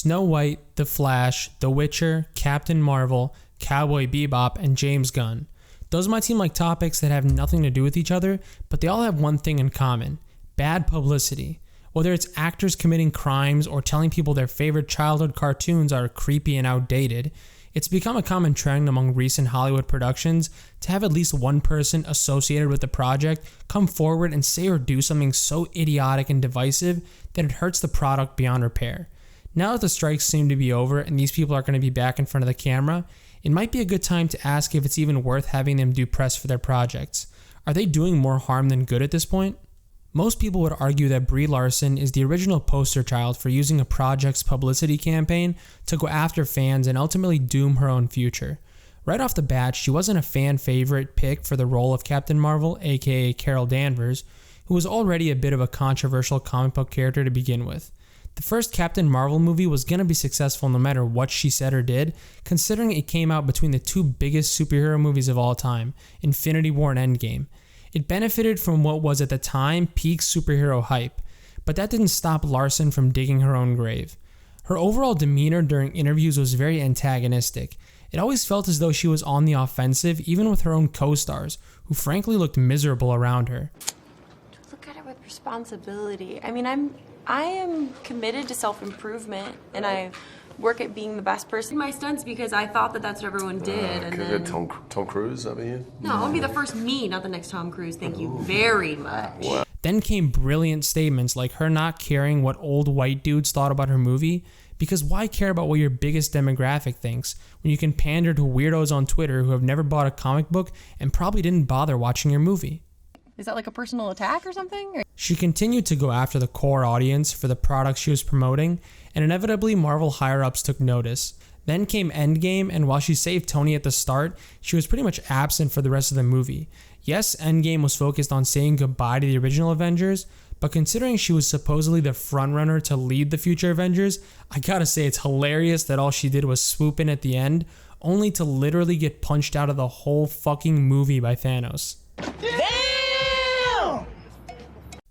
Snow White, The Flash, The Witcher, Captain Marvel, Cowboy Bebop, and James Gunn. Those might seem like topics that have nothing to do with each other, but they all have one thing in common: bad publicity. Whether it's actors committing crimes or telling people their favorite childhood cartoons are creepy and outdated, it's become a common trend among recent Hollywood productions to have at least one person associated with the project come forward and say or do something so idiotic and divisive that it hurts the product beyond repair. Now that the strikes seem to be over and these people are going to be back in front of the camera, it might be a good time to ask if it's even worth having them do press for their projects. Are they doing more harm than good at this point? Most people would argue that Brie Larson is the original poster child for using a project's publicity campaign to go after fans and ultimately doom her own future. Right off the bat, she wasn't a fan favorite pick for the role of Captain Marvel, aka Carol Danvers, who was already a bit of a controversial comic book character to begin with. The first Captain Marvel movie was going to be successful no matter what she said or did, considering it came out between the two biggest superhero movies of all time, Infinity War and Endgame. It benefited from what was at the time peak superhero hype, but that didn't stop Larson from digging her own grave. Her overall demeanor during interviews was very antagonistic. It always felt as though she was on the offensive, even with her own co-stars, who frankly looked miserable around her. Look at it with responsibility. I am committed to self-improvement, and I work at being the best person in my stunts because I thought that that's what everyone did. And then Tom Cruise, I mean? No, I want to be the first me, not the next Tom Cruise. Thank you very much. Wow. Then came brilliant statements like her not caring what old white dudes thought about her movie, because why care about what your biggest demographic thinks when you can pander to weirdos on Twitter who have never bought a comic book and probably didn't bother watching your movie. Is that like a personal attack or something? She continued to go after the core audience for the products she was promoting, and inevitably Marvel higher-ups took notice. Then came Endgame, and while she saved Tony at the start, she was pretty much absent for the rest of the movie. Yes, Endgame was focused on saying goodbye to the original Avengers, but considering she was supposedly the frontrunner to lead the future Avengers, I gotta say it's hilarious that all she did was swoop in at the end, only to literally get punched out of the whole fucking movie by Thanos.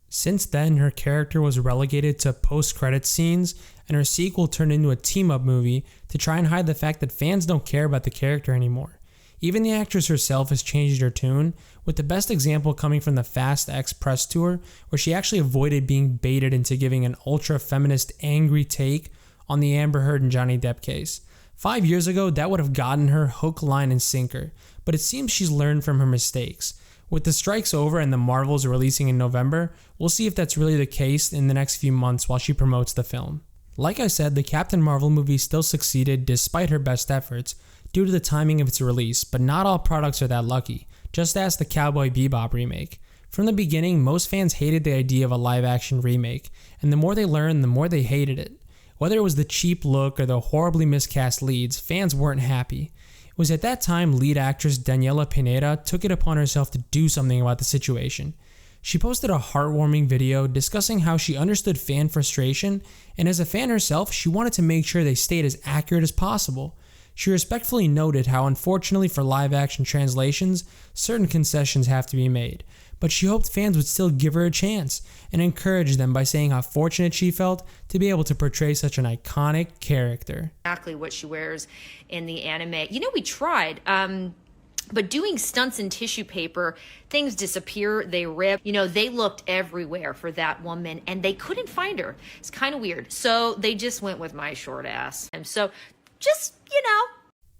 Since then, her character was relegated to post-credits scenes, and her sequel turned into a team-up movie to try and hide the fact that fans don't care about the character anymore. Even the actress herself has changed her tune, with the best example coming from the Fast X press tour, where she actually avoided being baited into giving an ultra-feminist, angry take on the Amber Heard and Johnny Depp case. 5 years ago, that would have gotten her hook, line, and sinker, but it seems she's learned from her mistakes. With the strikes over and the Marvels releasing in November, we'll see if that's really the case in the next few months while she promotes the film. Like I said, the Captain Marvel movie still succeeded despite her best efforts due to the timing of its release, but not all products are that lucky. Just ask the Cowboy Bebop remake. From the beginning, most fans hated the idea of a live-action remake, and the more they learned, the more they hated it. Whether it was the cheap look or the horribly miscast leads, fans weren't happy. It was at that time lead actress Daniela Pineda took it upon herself to do something about the situation. She posted a heartwarming video discussing how she understood fan frustration, and as a fan herself, she wanted to make sure they stayed as accurate as possible. She respectfully noted how unfortunately for live-action translations, certain concessions have to be made, but she hoped fans would still give her a chance and encourage them by saying how fortunate she felt to be able to portray such an iconic character. Exactly what she wears in the anime. We tried, but doing stunts in tissue paper, things disappear, they rip. They looked everywhere for that woman and they couldn't find her. It's kind of weird. So they just went with my short ass. And so just,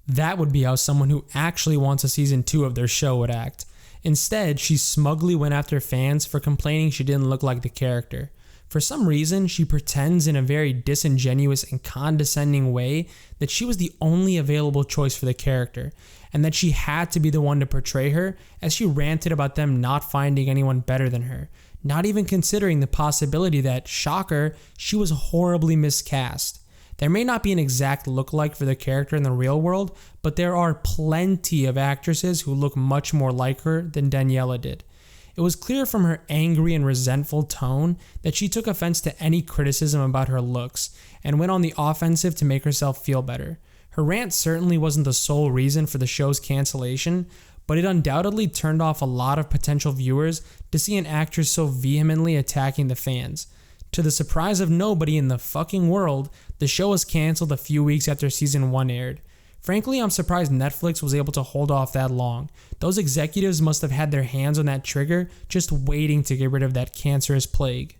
That would be how someone who actually wants a season 2 of their show would act. Instead, she smugly went after fans for complaining she didn't look like the character. For some reason, she pretends in a very disingenuous and condescending way that she was the only available choice for the character, and that she had to be the one to portray her, as she ranted about them not finding anyone better than her, not even considering the possibility that, shocker, she was horribly miscast. There may not be an exact lookalike for the character in the real world, but there are plenty of actresses who look much more like her than Daniela did. It was clear from her angry and resentful tone that she took offense to any criticism about her looks and went on the offensive to make herself feel better. Her rant certainly wasn't the sole reason for the show's cancellation, but it undoubtedly turned off a lot of potential viewers to see an actress so vehemently attacking the fans. To the surprise of nobody in the fucking world, the show was canceled a few weeks after season 1 aired. Frankly, I'm surprised Netflix was able to hold off that long. Those executives must have had their hands on that trigger, just waiting to get rid of that cancerous plague.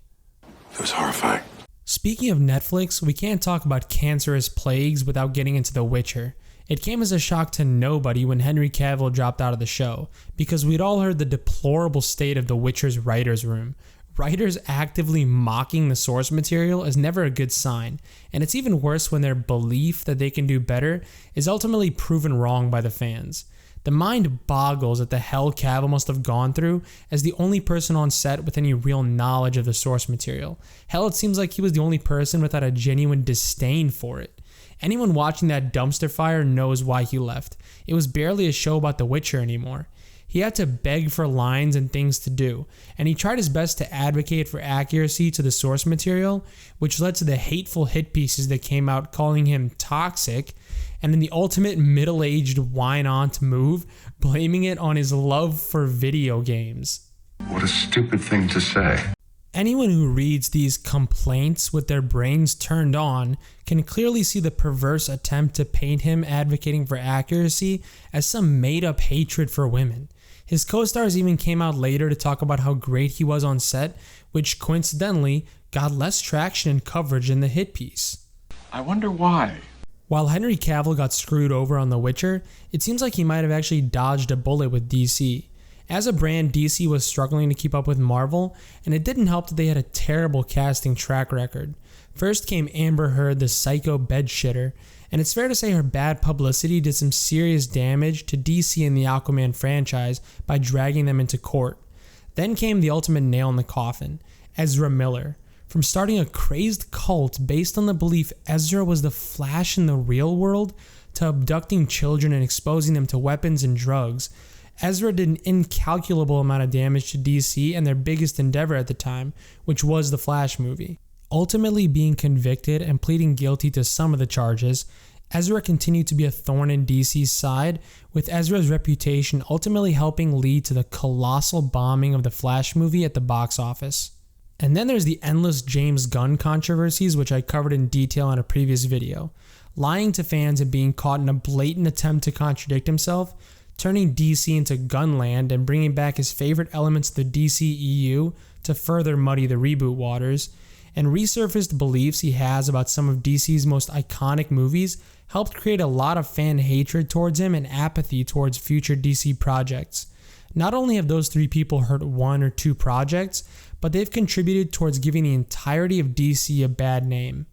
It was horrifying. Speaking of Netflix, we can't talk about cancerous plagues without getting into The Witcher. It came as a shock to nobody when Henry Cavill dropped out of the show, because we'd all heard the deplorable state of The Witcher's writer's room. Writers actively mocking the source material is never a good sign, and it's even worse when their belief that they can do better is ultimately proven wrong by the fans. The mind boggles at the hell Cavill must have gone through as the only person on set with any real knowledge of the source material. Hell, it seems like he was the only person without a genuine disdain for it. Anyone watching that dumpster fire knows why he left. It was barely a show about The Witcher anymore. He had to beg for lines and things to do, and he tried his best to advocate for accuracy to the source material, which led to the hateful hit pieces that came out calling him toxic, and in the ultimate middle-aged whine-aunt move, blaming it on his love for video games. What a stupid thing to say. Anyone who reads these complaints with their brains turned on can clearly see the perverse attempt to paint him advocating for accuracy as some made-up hatred for women. His co-stars even came out later to talk about how great he was on set, which coincidentally got less traction and coverage than the hit piece. I wonder why. While Henry Cavill got screwed over on The Witcher, it seems like he might have actually dodged a bullet with DC. As a brand, DC was struggling to keep up with Marvel, and it didn't help that they had a terrible casting track record. First came Amber Heard, the psycho bedshitter, and it's fair to say her bad publicity did some serious damage to DC and the Aquaman franchise by dragging them into court. Then came the ultimate nail in the coffin, Ezra Miller. From starting a crazed cult based on the belief Ezra was the Flash in the real world, to abducting children and exposing them to weapons and drugs, Ezra did an incalculable amount of damage to DC and their biggest endeavor at the time, which was the Flash movie. Ultimately being convicted and pleading guilty to some of the charges, Ezra continued to be a thorn in DC's side, with Ezra's reputation ultimately helping lead to the colossal bombing of the Flash movie at the box office. And then there's the endless James Gunn controversies, which I covered in detail in a previous video. Lying to fans and being caught in a blatant attempt to contradict himself, turning DC into Gunland and bringing back his favorite elements of the DCEU to further muddy the reboot waters, and resurfaced beliefs he has about some of DC's most iconic movies helped create a lot of fan hatred towards him and apathy towards future DC projects. Not only have those three people hurt one or two projects, but they've contributed towards giving the entirety of DC a bad name.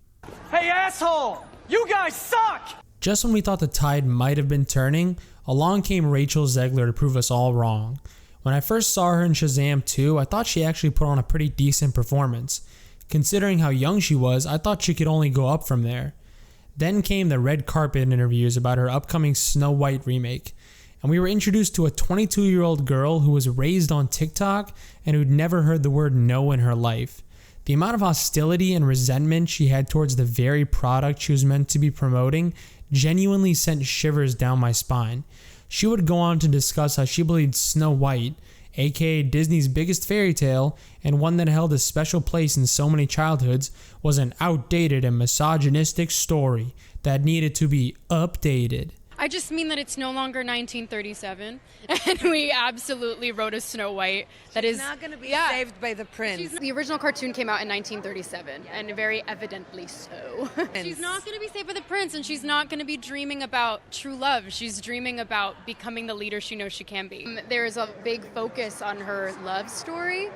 Hey asshole! You guys suck! Just when we thought the tide might have been turning, along came Rachel Zegler to prove us all wrong. When I first saw her in Shazam 2, I thought she actually put on a pretty decent performance. Considering how young she was, I thought she could only go up from there. Then came the red carpet interviews about her upcoming Snow White remake, and we were introduced to a 22-year-old girl who was raised on TikTok and who'd never heard the word no in her life. The amount of hostility and resentment she had towards the very product she was meant to be promoting genuinely sent shivers down my spine. She would go on to discuss how she believed Snow White, aka Disney's biggest fairy tale, and one that held a special place in so many childhoods, was an outdated and misogynistic story that needed to be updated. I just mean that it's no longer 1937, and we absolutely wrote a Snow White that is not going to be saved by the prince. The original cartoon came out in 1937, and very evidently so. She's not going to be saved by the prince, and she's not going to be dreaming about true love. She's dreaming about becoming the leader she knows she can be. There's a big focus on her love story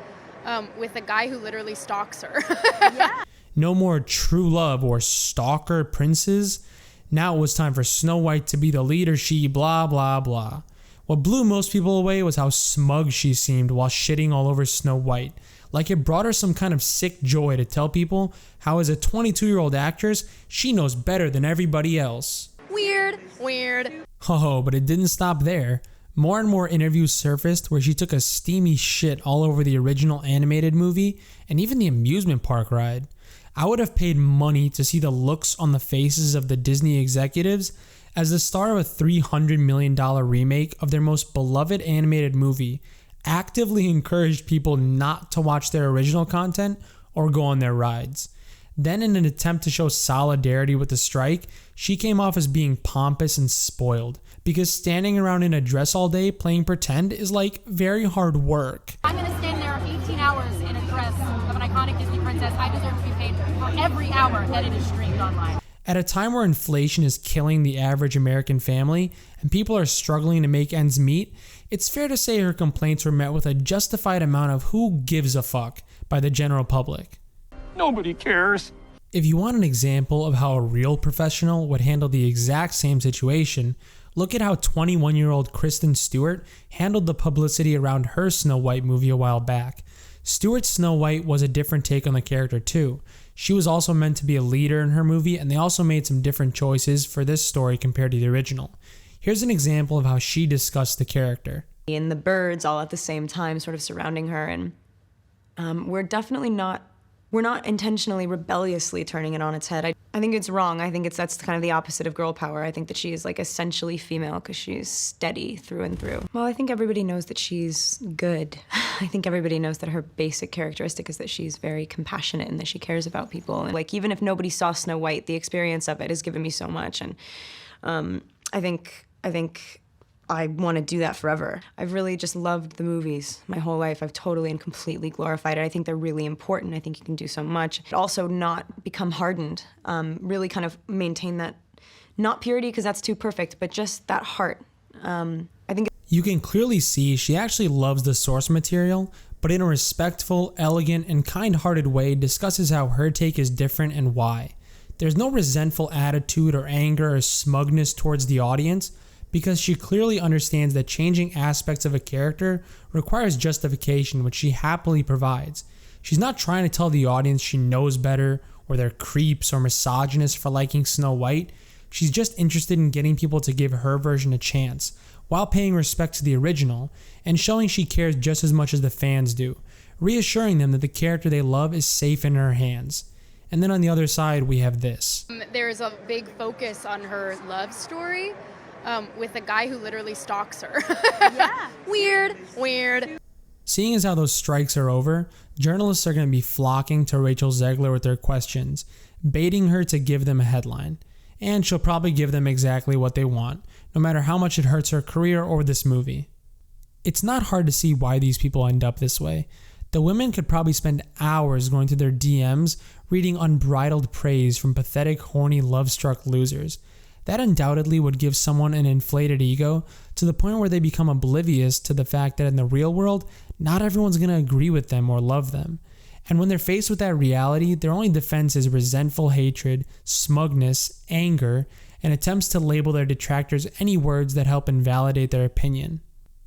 with a guy who literally stalks her. Yeah. No more true love or stalker princes. Now it was time for Snow White to be the leader she blah blah blah. What blew most people away was how smug she seemed while shitting all over Snow White. Like it brought her some kind of sick joy to tell people how as a 22-year-old actress, she knows better than everybody else. Weird. Oh, but it didn't stop there. More and more interviews surfaced where she took a steamy shit all over the original animated movie and even the amusement park ride. I would have paid money to see the looks on the faces of the Disney executives as the star of a $300 million remake of their most beloved animated movie actively encouraged people not to watch their original content or go on their rides. Then, in an attempt to show solidarity with the strike, she came off as being pompous and spoiled, because standing around in a dress all day playing pretend is like very hard work. I'm going to stand there 18 hours in a dress of an iconic Disney princess. I deserve to be paid for every hour that it is streamed online. At a time where inflation is killing the average American family and people are struggling to make ends meet, it's fair to say her complaints were met with a justified amount of who gives a fuck by the general public. Nobody cares. If you want an example of how a real professional would handle the exact same situation, look at how 21-year-old Kristen Stewart handled the publicity around her Snow White movie a while back. Stewart's Snow White was a different take on the character too. She was also meant to be a leader in her movie, and they also made some different choices for this story compared to the original. Here's an example of how she discussed the character. And the birds all at the same time sort of surrounding her, and we're not intentionally rebelliously turning it on its head. I think it's wrong. I think that's kind of the opposite of girl power. I think that she is like essentially female because she's steady through and through. Well, I think everybody knows that she's good. I think everybody knows that her basic characteristic is that she's very compassionate and that she cares about people. And like, even if nobody saw Snow White, the experience of it has given me so much. And I think I want to do that forever. I've really just loved the movies my whole life. I've totally and completely glorified it. I think they're really important. I think you can do so much. Also not become hardened, really kind of maintain that, not purity because that's too perfect, but just that heart. I think you can clearly see she actually loves the source material, but in a respectful, elegant, and kind-hearted way discusses how her take is different and why. There's no resentful attitude or anger or smugness towards the audience, because she clearly understands that changing aspects of a character requires justification, which she happily provides. She's not trying to tell the audience she knows better or they're creeps or misogynists for liking Snow White. She's just interested in getting people to give her version a chance, while paying respect to the original and showing she cares just as much as the fans do, reassuring them that the character they love is safe in her hands. And then on the other side, we have this. There's a big focus on her love story. With a guy who literally stalks her. Yeah. Weird. Seeing as how those strikes are over, journalists are going to be flocking to Rachel Zegler with their questions, baiting her to give them a headline. And she'll probably give them exactly what they want, no matter how much it hurts her career or this movie. It's not hard to see why these people end up this way. The women could probably spend hours going through their DMs, reading unbridled praise from pathetic, horny, love-struck losers. That undoubtedly would give someone an inflated ego to the point where they become oblivious to the fact that in the real world, not everyone's going to agree with them or love them. And when they're faced with that reality, their only defense is resentful hatred, smugness, anger, and attempts to label their detractors any words that help invalidate their opinion.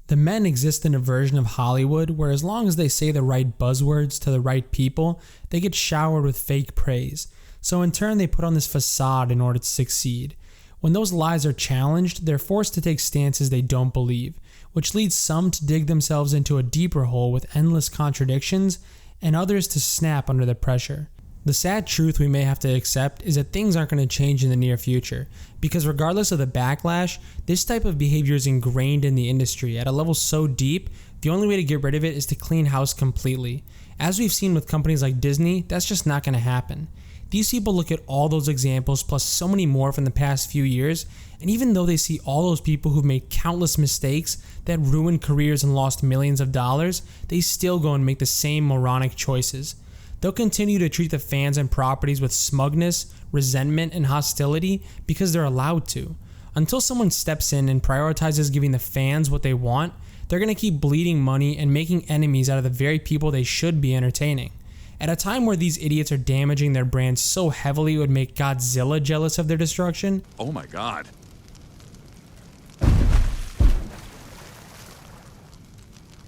The men exist in a version of Hollywood where as long as they say the right buzzwords to the right people, they get showered with fake praise. So in turn, they put on this facade in order to succeed. When those lies are challenged, they're forced to take stances they don't believe, which leads some to dig themselves into a deeper hole with endless contradictions, and others to snap under the pressure. The sad truth we may have to accept is that things aren't going to change in the near future, because regardless of the backlash, this type of behavior is ingrained in the industry at a level so deep, the only way to get rid of it is to clean house completely. As we've seen with companies like Disney, that's just not going to happen. These people look at all those examples plus so many more from the past few years, and even though they see all those people who've made countless mistakes that ruined careers and lost millions of dollars, they still go and make the same moronic choices. They'll continue to treat the fans and properties with smugness, resentment, and hostility because they're allowed to. Until someone steps in and prioritizes giving the fans what they want, they're going to keep bleeding money and making enemies out of the very people they should be entertaining. At a time where these idiots are damaging their brand so heavily it would make Godzilla jealous of their destruction. Oh my God.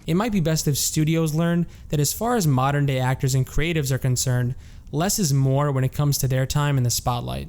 It might be best if studios learn that as far as modern day actors and creatives are concerned, less is more when it comes to their time in the spotlight.